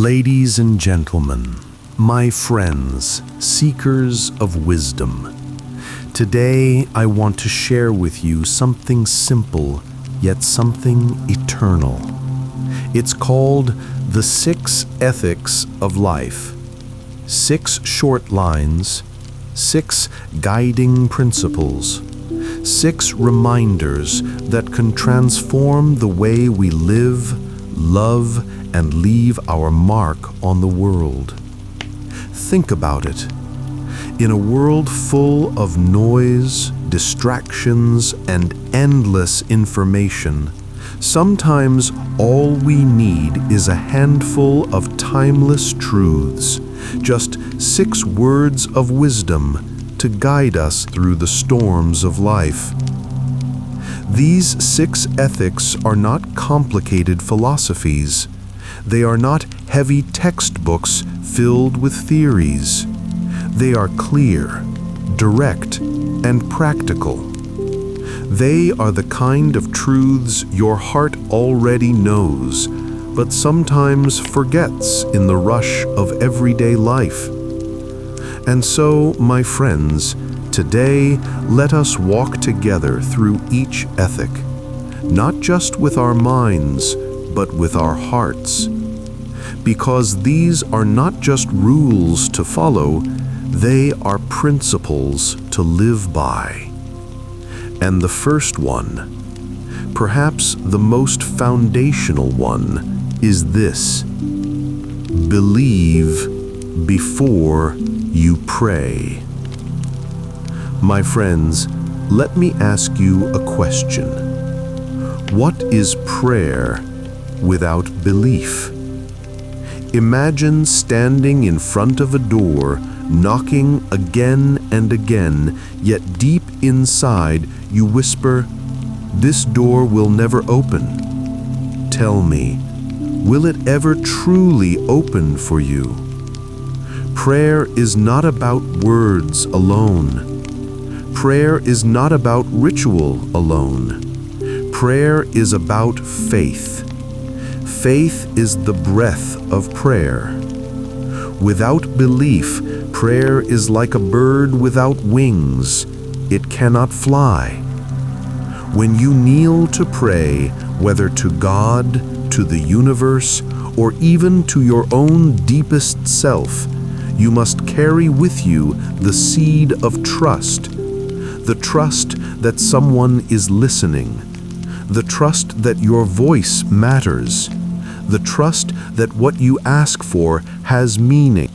Ladies and gentlemen, my friends, seekers of wisdom, today I want to share with you something simple, yet something eternal. It's called the 6 Ethics of Life. 6 short lines, 6 guiding principles, 6 reminders that can transform the way we live, love, and leave our mark on the world. Think about it. In a world full of noise, distractions, and endless information, sometimes all we need is a handful of timeless truths, just 6 words of wisdom to guide us through the storms of life. These 6 ethics are not complicated philosophies. They are not heavy textbooks filled with theories. They are clear, direct, and practical. They are the kind of truths your heart already knows, but sometimes forgets in the rush of everyday life. And so, my friends, today let us walk together through each ethic, not just with our minds, but with our hearts. Because these are not just rules to follow, they are principles to live by. And the first one, perhaps the most foundational one, is this: believe before you pray. My friends, let me ask you a question. What is prayer without belief? Imagine standing in front of a door, knocking again and again, yet deep inside you whisper, "This door will never open." Tell me, will it ever truly open for you? Prayer is not about words alone. Prayer is not about ritual alone. Prayer is about faith. Faith is the breath of prayer. Without belief, prayer is like a bird without wings. It cannot fly. When you kneel to pray, whether to God, to the universe, or even to your own deepest self, you must carry with you the seed of trust. The trust that someone is listening. The trust that your voice matters. The trust that what you ask for has meaning.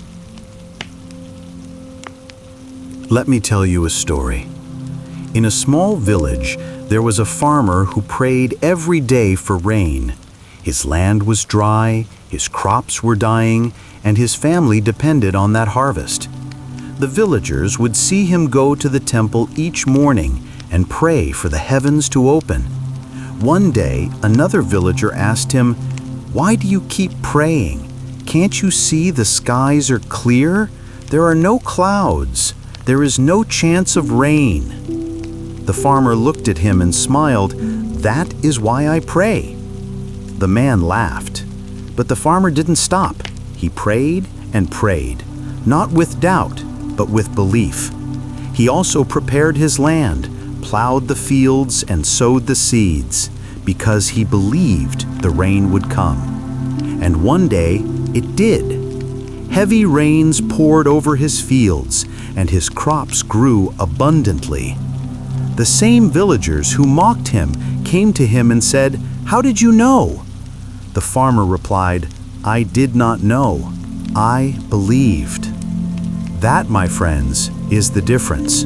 Let me tell you a story. In a small village, there was a farmer who prayed every day for rain. His land was dry, his crops were dying, and his family depended on that harvest. The villagers would see him go to the temple each morning and pray for the heavens to open. One day, another villager asked him, "Why do you keep praying? Can't you see the skies are clear? There are no clouds. There is no chance of rain." The farmer looked at him and smiled. "That is why I pray." The man laughed. But the farmer didn't stop. He prayed and prayed, not with doubt, but with belief. He also prepared his land, plowed the fields, and sowed the seeds, because he believed the rain would come. And one day, it did. Heavy rains poured over his fields, and his crops grew abundantly. The same villagers who mocked him came to him and said, "How did you know?" The farmer replied, "I did not know. I believed." That, my friends, is the difference.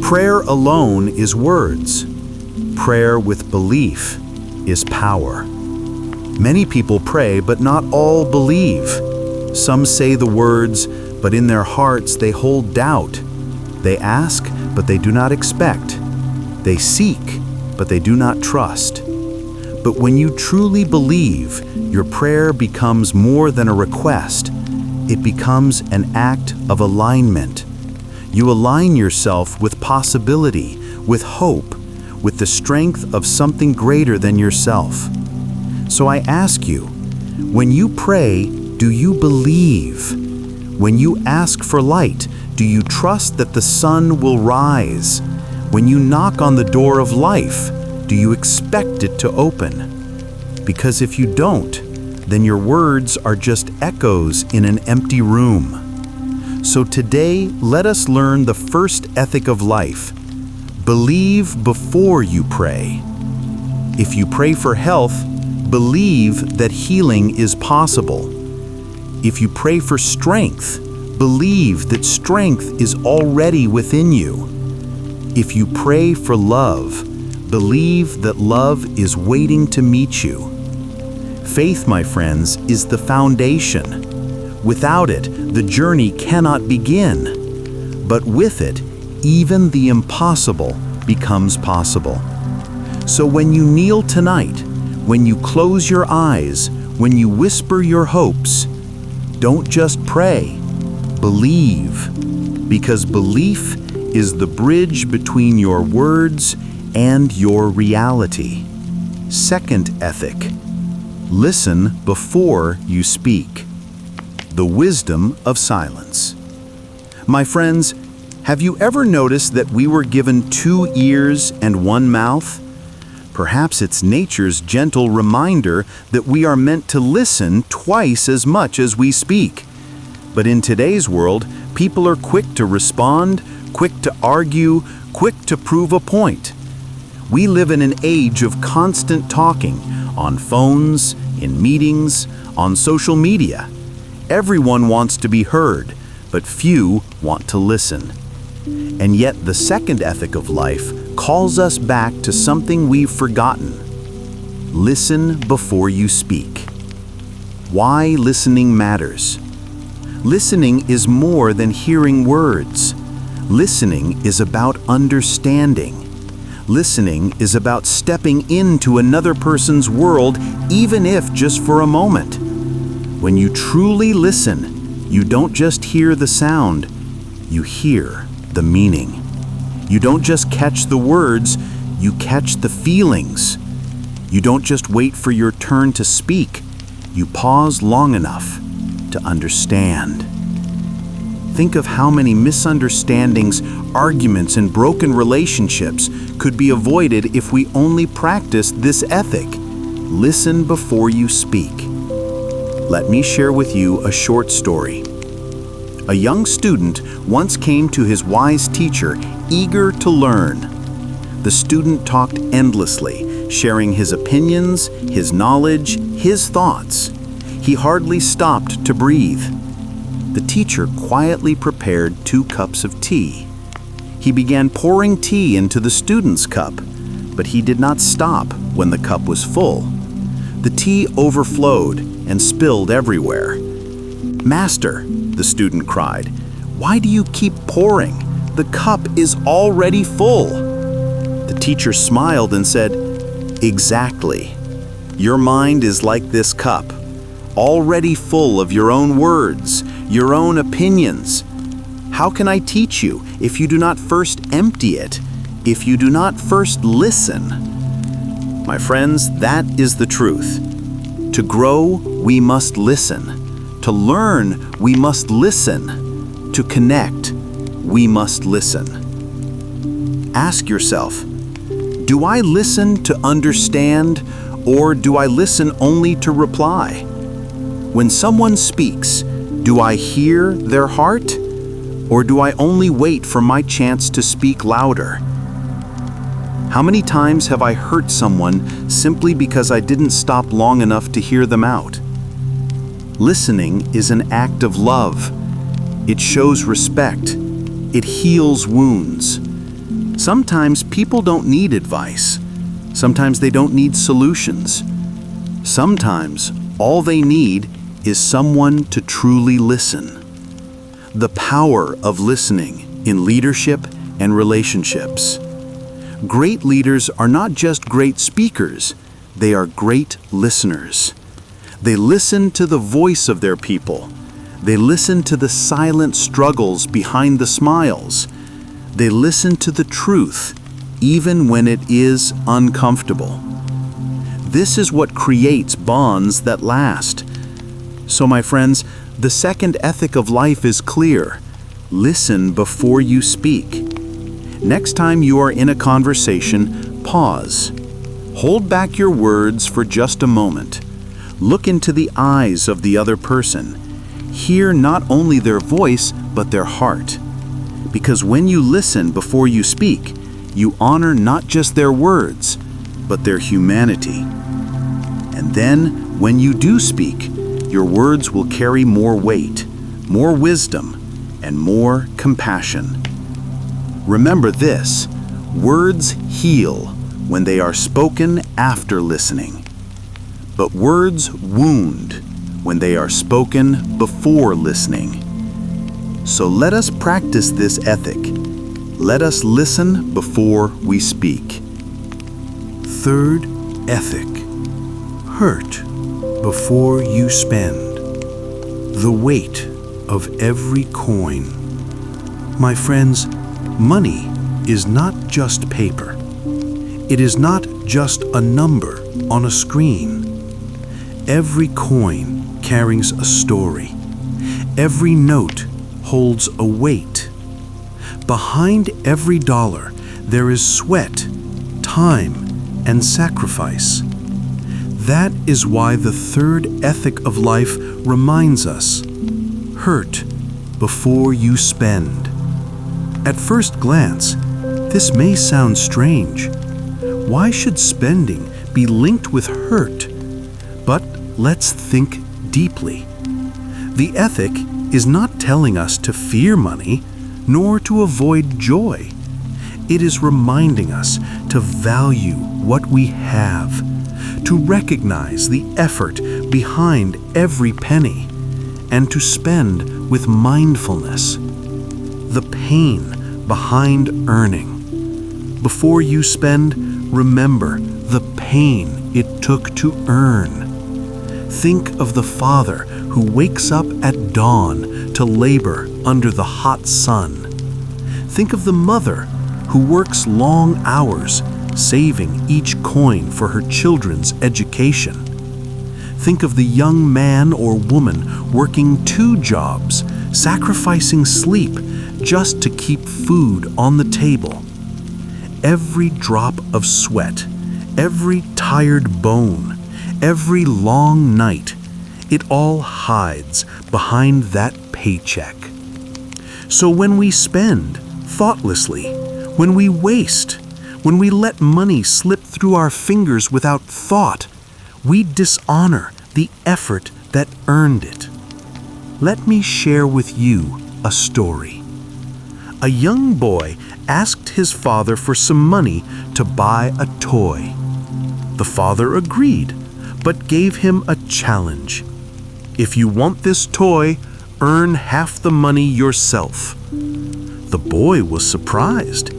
Prayer alone is words. Prayer with belief is power. Many people pray, but not all believe. Some say the words, but in their hearts they hold doubt. They ask, but they do not expect. They seek, but they do not trust. But when you truly believe, your prayer becomes more than a request. It becomes an act of alignment. You align yourself with possibility, with hope, with the strength of something greater than yourself. So I ask you, when you pray, Do you believe? When you ask for light, do you trust that the sun will rise? When you knock on the door of life, do you expect it to open? Because if you don't, then your words are just echoes in an empty room. So today, let us learn the first ethic of life. Believe before you pray. If you pray for health, believe that healing is possible. If you pray for strength, believe that strength is already within you. If you pray for love, believe that love is waiting to meet you. Faith, my friends, is the foundation. Without it, the journey cannot begin. But with it, even the impossible becomes possible. So when you kneel tonight, when you close your eyes, when you whisper your hopes, don't just pray, believe. Because belief is the bridge between your words and your reality. Second ethic: listen before you speak. The wisdom of silence. My friends, have you ever noticed that we were given 2 ears and 1 mouth? Perhaps it's nature's gentle reminder that we are meant to listen twice as much as we speak. But in today's world, people are quick to respond, quick to argue, quick to prove a point. We live in an age of constant talking, on phones, in meetings, on social media. Everyone wants to be heard, but few want to listen. And yet the second ethic of life calls us back to something we've forgotten. Listen before you speak. Why listening matters. Listening is more than hearing words. Listening is about understanding. Listening is about stepping into another person's world, even if just for a moment. When you truly listen, you don't just hear the sound, you hear the meaning. You don't just catch the words, you catch the feelings. You don't just wait for your turn to speak, you pause long enough to understand. Think of how many misunderstandings, arguments, and broken relationships could be avoided if we only practiced this ethic. Listen before you speak. Let me share with you a short story. A young student once came to his wise teacher, eager to learn. The student talked endlessly, sharing his opinions, his knowledge, his thoughts. He hardly stopped to breathe. The teacher quietly prepared 2 cups of tea. He began pouring tea into the student's cup, but he did not stop when the cup was full. The tea overflowed and spilled everywhere. "Master," the student cried, "why do you keep pouring? The cup is already full." The teacher smiled and said, "Exactly. Your mind is like this cup, already full of your own words, your own opinions. How can I teach you if you do not first empty it, if you do not first listen?" My friends, that is the truth. To grow, we must listen. To learn, we must listen. To connect, we must listen. Ask yourself, do I listen to understand, or do I listen only to reply? When someone speaks, do I hear their heart, or do I only wait for my chance to speak louder? How many times have I hurt someone simply because I didn't stop long enough to hear them out? Listening is an act of love. It shows respect. It heals wounds. Sometimes people don't need advice. Sometimes they don't need solutions. Sometimes all they need is someone to truly listen. The power of listening in leadership and relationships. Great leaders are not just great speakers, they are great listeners. They listen to the voice of their people. They listen to the silent struggles behind the smiles. They listen to the truth, even when it is uncomfortable. This is what creates bonds that last. So, my friends, the second ethic of life is clear. Listen before you speak. Next time you are in a conversation, pause. Hold back your words for just a moment. Look into the eyes of the other person. Hear not only their voice, but their heart. Because when you listen before you speak, you honor not just their words, but their humanity. And then, when you do speak, your words will carry more weight, more wisdom, and more compassion. Remember this: words heal when they are spoken after listening, but words wound when they are spoken before listening. So let us practice this ethic. Let us listen before we speak. Third ethic: hurt before you spend. The weight of every coin. My friends, money is not just paper. It is not just a number on a screen. Every coin carries a story. Every note holds a weight. Behind every dollar, there is sweat, time, and sacrifice. That is why the third ethic of life reminds us: hurt before you spend. At first glance, this may sound strange. Why should spending be linked with hurt? But let's think deeply. The ethic is not telling us to fear money, nor to avoid joy. It is reminding us to value what we have, to recognize the effort behind every penny, and to spend with mindfulness. The pain behind earning. Before you spend, remember the pain it took to earn. Think of the father who wakes up at dawn to labor under the hot sun. Think of the mother who works long hours, saving each coin for her children's education. Think of the young man or woman working 2 jobs, sacrificing sleep just to keep food on the table. Every drop of sweat, every tired bone, every long night, it all hides behind that paycheck. So when we spend thoughtlessly, when we waste, when we let money slip through our fingers without thought, we dishonor the effort that earned it. Let me share with you a story. A young boy asked his father for some money to buy a toy. The father agreed, but gave him a challenge. If you want this toy, earn half the money yourself. The boy was surprised.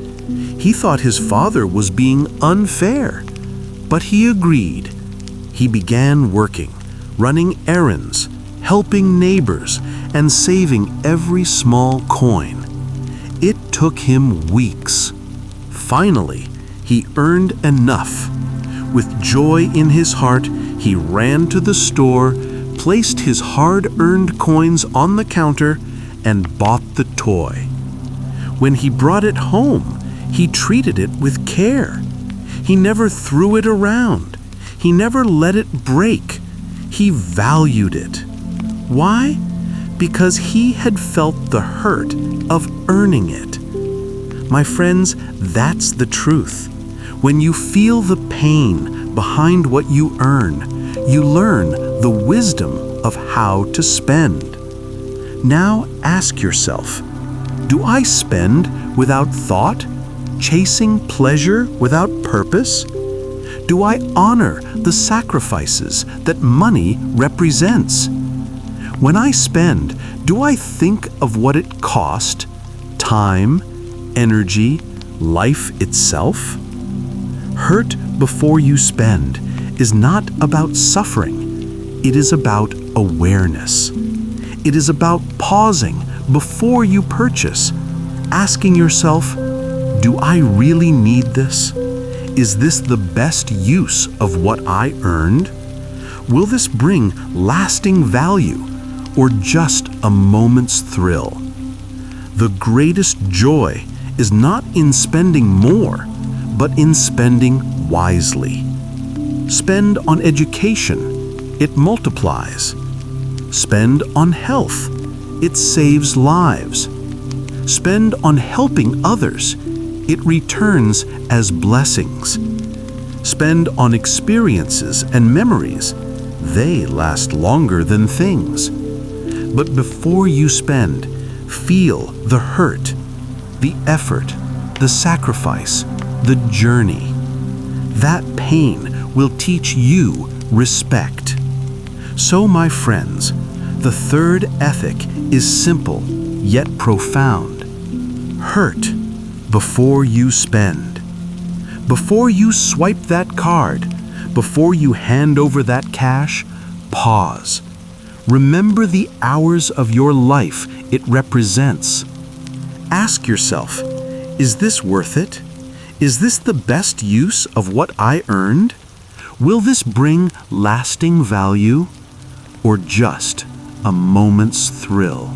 He thought his father was being unfair, but he agreed. He began working, running errands, helping neighbors, and saving every small coin. It took him weeks. Finally, he earned enough. With joy in his heart, he ran to the store, placed his hard-earned coins on the counter, and bought the toy. When he brought it home, he treated it with care. He never threw it around. He never let it break. He valued it. Why? Because he had felt the hurt of earning it. My friends, that's the truth. When you feel the pain behind what you earn, you learn the wisdom of how to spend. Now ask yourself, do I spend without thought, chasing pleasure without purpose? Do I honor the sacrifices that money represents? When I spend, do I think of what it cost, time, energy, life itself? Hurt before you spend is not about suffering. It is about awareness. It is about pausing before you purchase, asking yourself, do I really need this? Is this the best use of what I earned? Will this bring lasting value or just a moment's thrill? The greatest joy is not in spending more, but in spending wisely. Spend on education, it multiplies. Spend on health, it saves lives. Spend on helping others, it returns as blessings. Spend on experiences and memories, they last longer than things. But before you spend, feel the hurt, the effort, the sacrifice, the journey. That pain will teach you respect. So, my friends, the third ethic is simple yet profound. Hurt before you spend. Before you swipe that card, before you hand over that cash, pause. Remember the hours of your life it represents. Ask yourself, is this worth it? Is this the best use of what I earned? Will this bring lasting value or just a moment's thrill?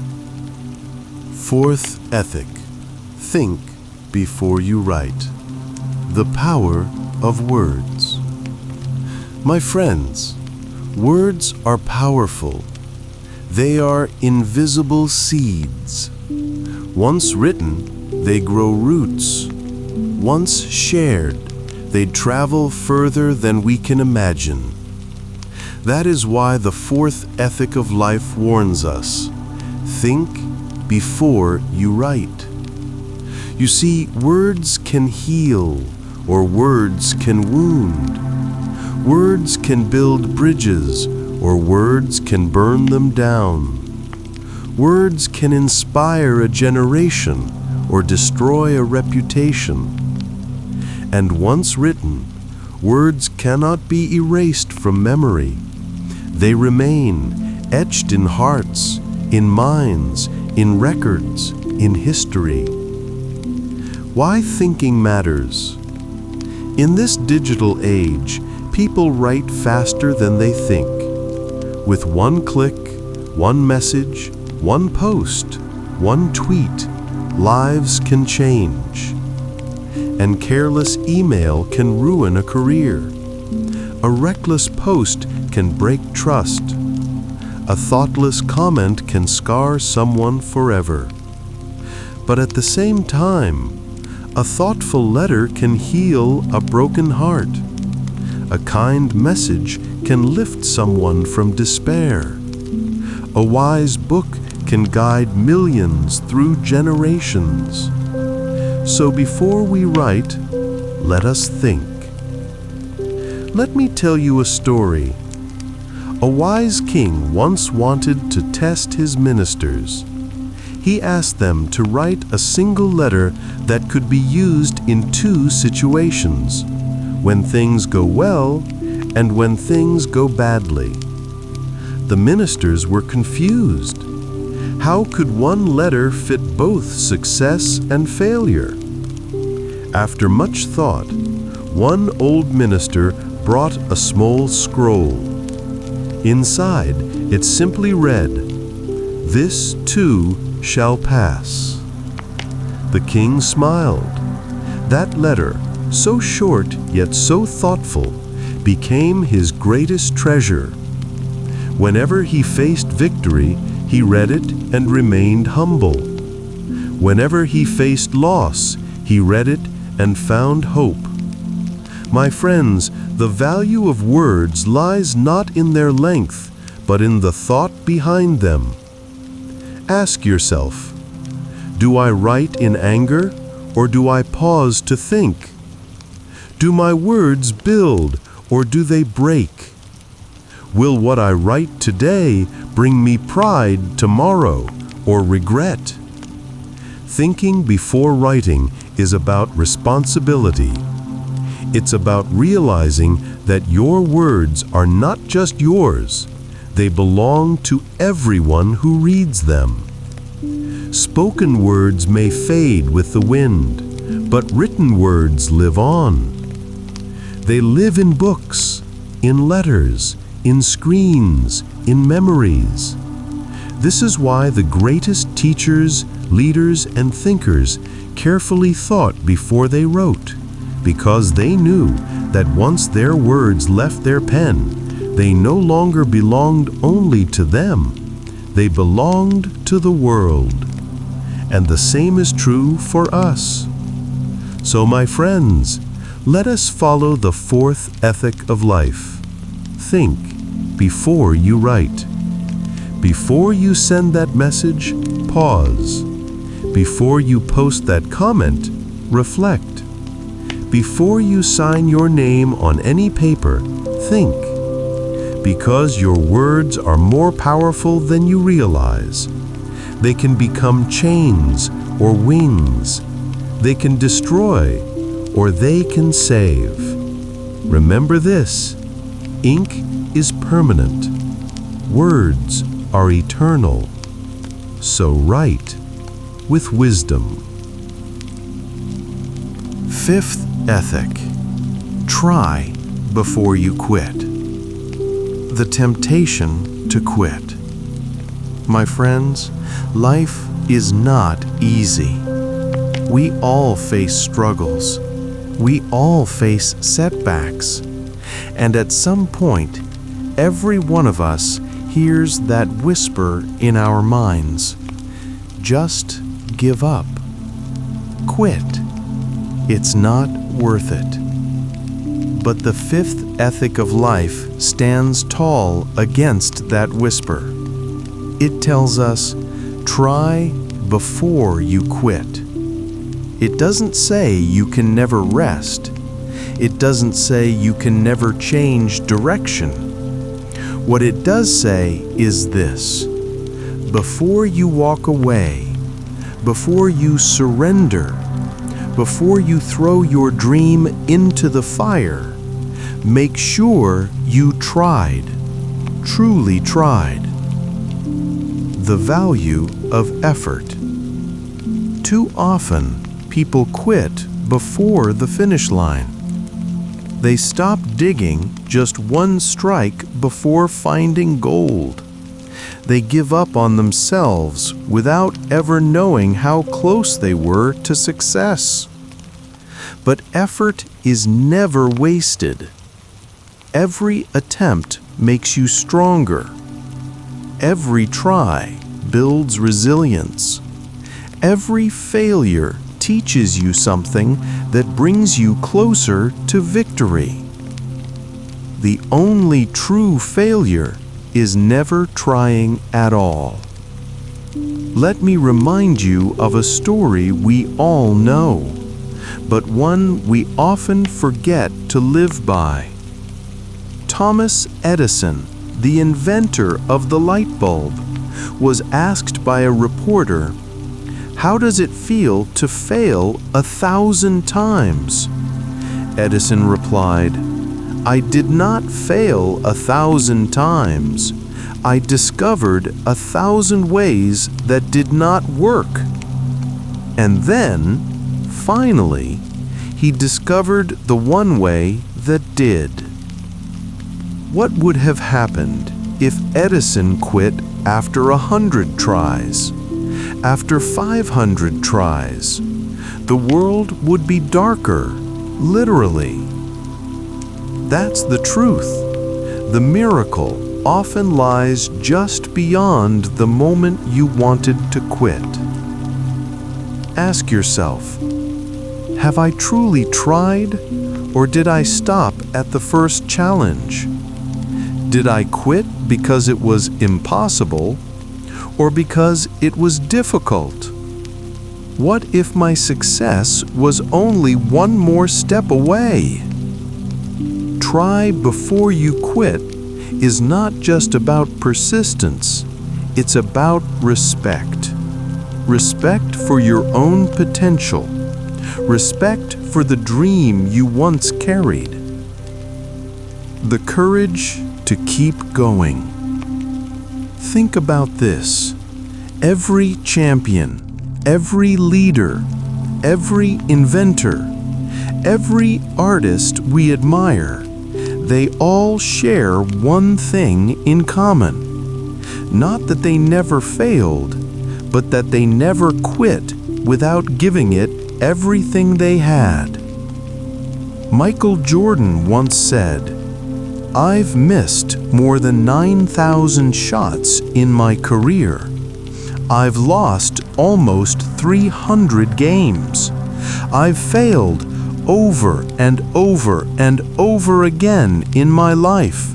Fourth ethic: think before you write. The power of words. My friends, words are powerful. They are invisible seeds. Once written, they grow roots. Once shared, they travel further than we can imagine. That is why the fourth ethic of life warns us: think before you write. You see, words can heal, or words can wound. Words can build bridges, or words can burn them down. Words can inspire a generation, or destroy a reputation. And once written, words cannot be erased from memory. They remain etched in hearts, in minds, in records, in history. Why thinking matters? In this digital age, people write faster than they think. With one click, one message, one post, one tweet, lives can change. And careless email can ruin a career. A reckless post can break trust. A thoughtless comment can scar someone forever. But at the same time, a thoughtful letter can heal a broken heart. A kind message can lift someone from despair. A wise book can guide millions through generations. So before we write, let us think. Let me tell you a story. A wise king once wanted to test his ministers. He asked them to write a single letter that could be used in two situations: when things go well and when things go badly. The ministers were confused. How could one letter fit both success and failure? After much thought, one old minister brought a small scroll. Inside, it simply read, "This too shall pass." The king smiled. That letter, so short yet so thoughtful, became his greatest treasure. Whenever he faced victory, he read it and remained humble. Whenever he faced loss, he read it and found hope. My friends, the value of words lies not in their length, but in the thought behind them. Ask yourself, do I write in anger, or do I pause to think? Do my words build, or do they break? Will what I write today bring me pride tomorrow, or regret? Thinking before writing is about responsibility. It's about realizing that your words are not just yours, they belong to everyone who reads them. Spoken words may fade with the wind, but written words live on. They live in books, in letters, in screens, in memories. This is why the greatest teachers, leaders, and thinkers carefully thought before they wrote, because they knew that once their words left their pen, they no longer belonged only to them, they belonged to the world. And the same is true for us. So, my friends, let us follow the fourth ethic of life. Think before you write. Before you send that message, pause. Before you post that comment, reflect. Before you sign your name on any paper, think. Because your words are more powerful than you realize. They can become chains or wings. They can destroy or they can save. Remember this: ink is permanent. Words are eternal. So write with wisdom. Fifth ethic: try before you quit. The temptation to quit. My friends, life is not easy. We all face struggles. We all face setbacks. And at some point, every one of us hears that whisper in our minds: just give up. Quit. It's not worth it. But the fifth ethic of life stands tall against that whisper. It tells us, try before you quit. It doesn't say you can never rest. It doesn't say you can never change direction. What it does say is this: before you walk away, before you surrender, before you throw your dream into the fire, make sure you tried, truly tried. The value of effort. Too often, people quit before the finish line. They stop digging just one strike before finding gold. They give up on themselves without ever knowing how close they were to success. But effort is never wasted. Every attempt makes you stronger. Every try builds resilience. Every failure teaches you something that brings you closer to victory. The only true failure is never trying at all. Let me remind you of a story we all know, but one we often forget to live by. Thomas Edison, the inventor of the light bulb, was asked by a reporter, "How does it feel to fail 1,000 times?" Edison replied, "I did not fail 1,000 times. I discovered 1,000 ways that did not work." And then, finally, he discovered the one way that did. What would have happened if Edison quit after 100 tries? After 500 tries? The world would be darker, literally. That's the truth. The miracle often lies just beyond the moment you wanted to quit. Ask yourself, have I truly tried, or did I stop at the first challenge? Did I quit because it was impossible, or because it was difficult? What if my success was only one more step away? Try before you quit is not just about persistence, it's about respect. Respect for your own potential. Respect for the dream you once carried. The courage to keep going. Think about this. Every champion, every leader, every inventor, every artist we admire, they all share one thing in common. Not that they never failed, but that they never quit without giving it everything they had. Michael Jordan once said, "I've missed more than 9,000 shots in my career. I've lost almost 300 games. I've failed over and over and over again in my life,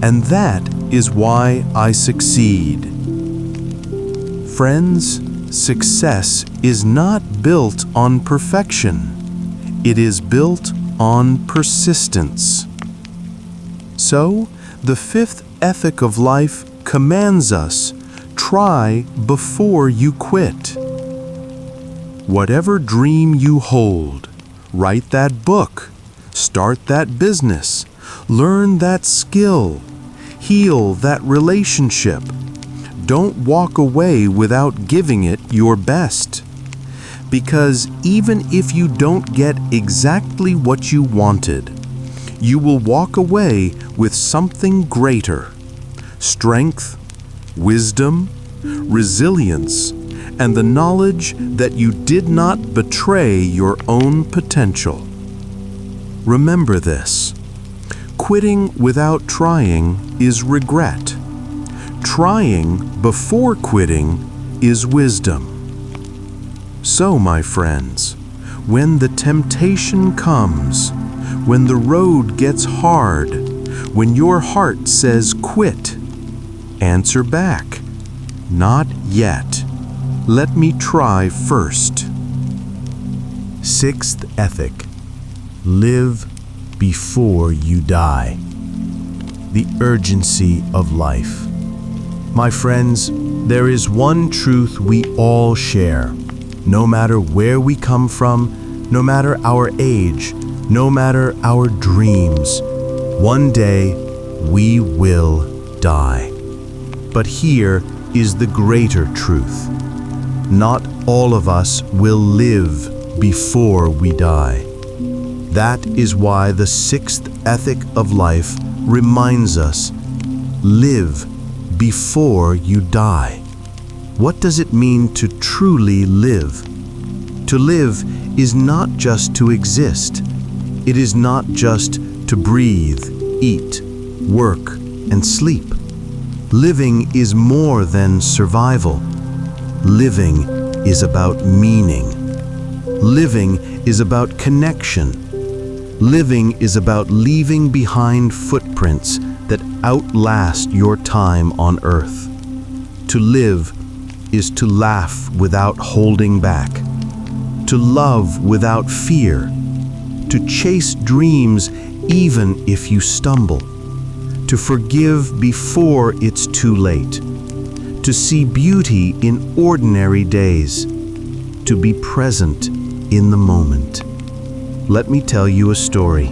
and that is why I succeed." Friends, success is not built on perfection. It is built on persistence. So, the fifth ethic of life commands us, try before you quit. Whatever dream you hold, write that book, start that business, learn that skill, heal that relationship. Don't walk away without giving it your best. Because even if you don't get exactly what you wanted, you will walk away with something greater: strength, wisdom, resilience, and the knowledge that you did not betray your own potential. Remember this: quitting without trying is regret. Trying before quitting is wisdom. So, my friends, when the temptation comes, when the road gets hard, when your heart says quit, answer back, "Not yet. Let me try first." Sixth ethic: live before you die. The urgency of life. My friends, there is one truth we all share. No matter where we come from, no matter our age, no matter our dreams, one day we will die. But here is the greater truth: not all of us will live before we die. That is why the sixth ethic of life reminds us, live before you die. What does it mean to truly live? To live is not just to exist. It is not just to breathe, eat, work, and sleep. Living is more than survival. Living is about meaning. Living is about connection. Living is about leaving behind footprints that outlast your time on earth. To live is to laugh without holding back, to love without fear, to chase dreams even if you stumble, to forgive before it's too late, to see beauty in ordinary days, to be present in the moment. Let me tell you a story.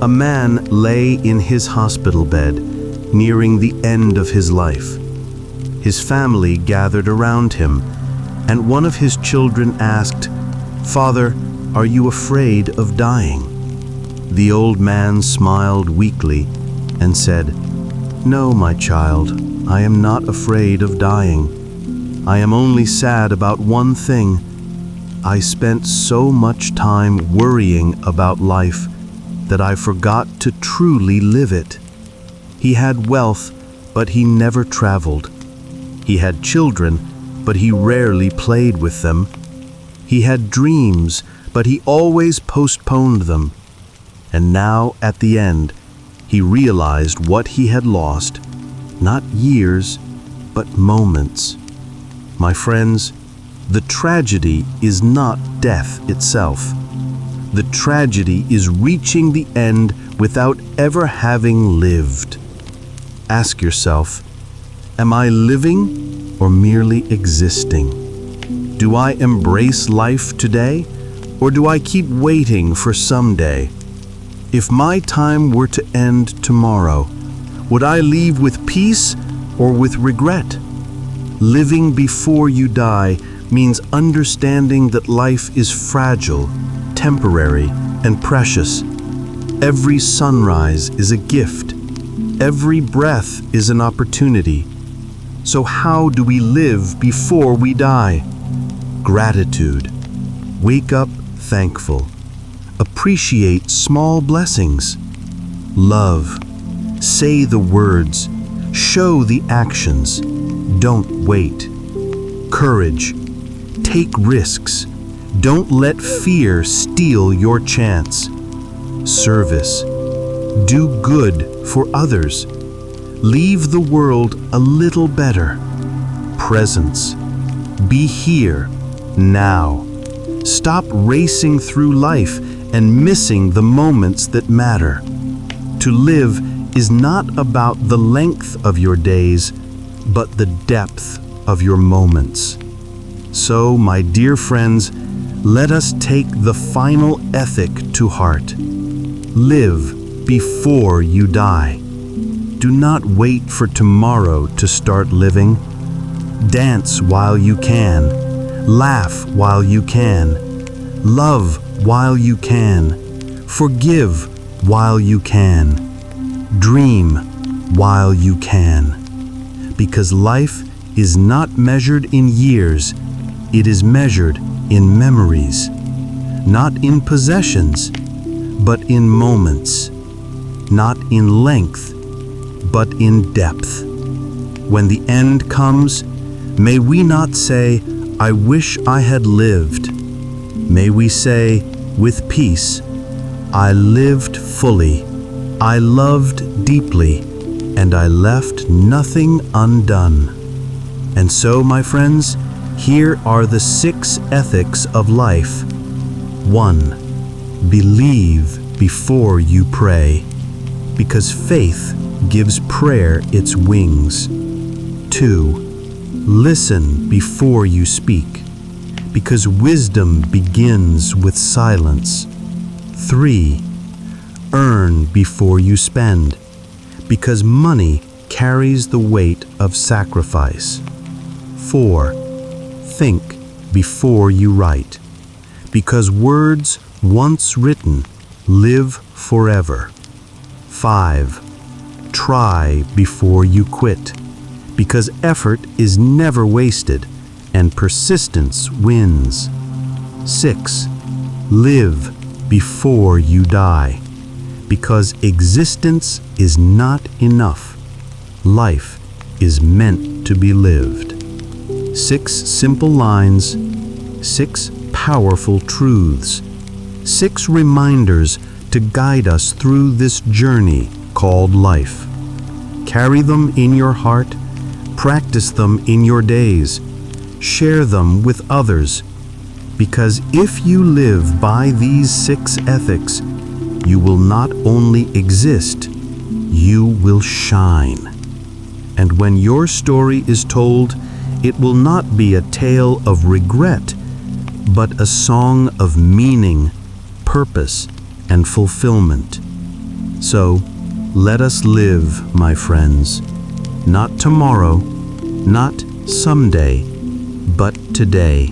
A man lay in his hospital bed, nearing the end of his life. His family gathered around him, and one of his children asked, "Father, are you afraid of dying?" The old man smiled weakly and said, "No, my child, I am not afraid of dying. I am only sad about one thing. I spent so much time worrying about life that I forgot to truly live it." He had wealth, but he never traveled. He had children, but he rarely played with them. He had dreams, but he always postponed them. And now, at the end, he realized what he had lost, not years, but moments. My friends, the tragedy is not death itself. The tragedy is reaching the end without ever having lived. Ask yourself, am I living or merely existing? Do I embrace life today, or do I keep waiting for someday? If my time were to end tomorrow, would I leave with peace or with regret? Living before you die means understanding that life is fragile, temporary, and precious. Every sunrise is a gift. Every breath is an opportunity. So how do we live before we die? Gratitude. Wake up thankful. Appreciate small blessings. Love. Say the words. Show the actions. Don't wait. Courage. Take risks. Don't let fear steal your chance. Service. Do good for others. Leave the world a little better. Presence. Be here, now. Stop racing through life and missing the moments that matter. To live is not about the length of your days, but the depth of your moments. So, my dear friends, let us take the final ethic to heart. Live before you die. Do not wait for tomorrow to start living. Dance while you can. Laugh while you can. Love while you can. Forgive while you can. Dream while you can. Because life is not measured in years, it is measured in memories. Not in possessions, but in moments. Not in length, but in depth. When the end comes, may we not say, "I wish I had lived." May we say, with peace, "I lived fully, I loved deeply, and I left nothing undone." And so, my friends, here are the 6 ethics of life. 1. Believe before you pray, because faith gives prayer its wings. 2. Listen before you speak, because wisdom begins with silence. 3. Earn before you spend, because money carries the weight of sacrifice. 4. Think before you write, because words once written live forever. 5. Try before you quit, because effort is never wasted and persistence wins. 6. Live before you die, because existence is not enough. Life is meant to be lived. 6 simple lines, 6 powerful truths, 6 reminders to guide us through this journey called life. Carry them in your heart, practice them in your days, share them with others, because if you live by these 6 ethics, you will not only exist, you will shine. And when your story is told, it will not be a tale of regret, but a song of meaning, purpose, and fulfillment. So, let us live, my friends, not tomorrow, not someday, but today.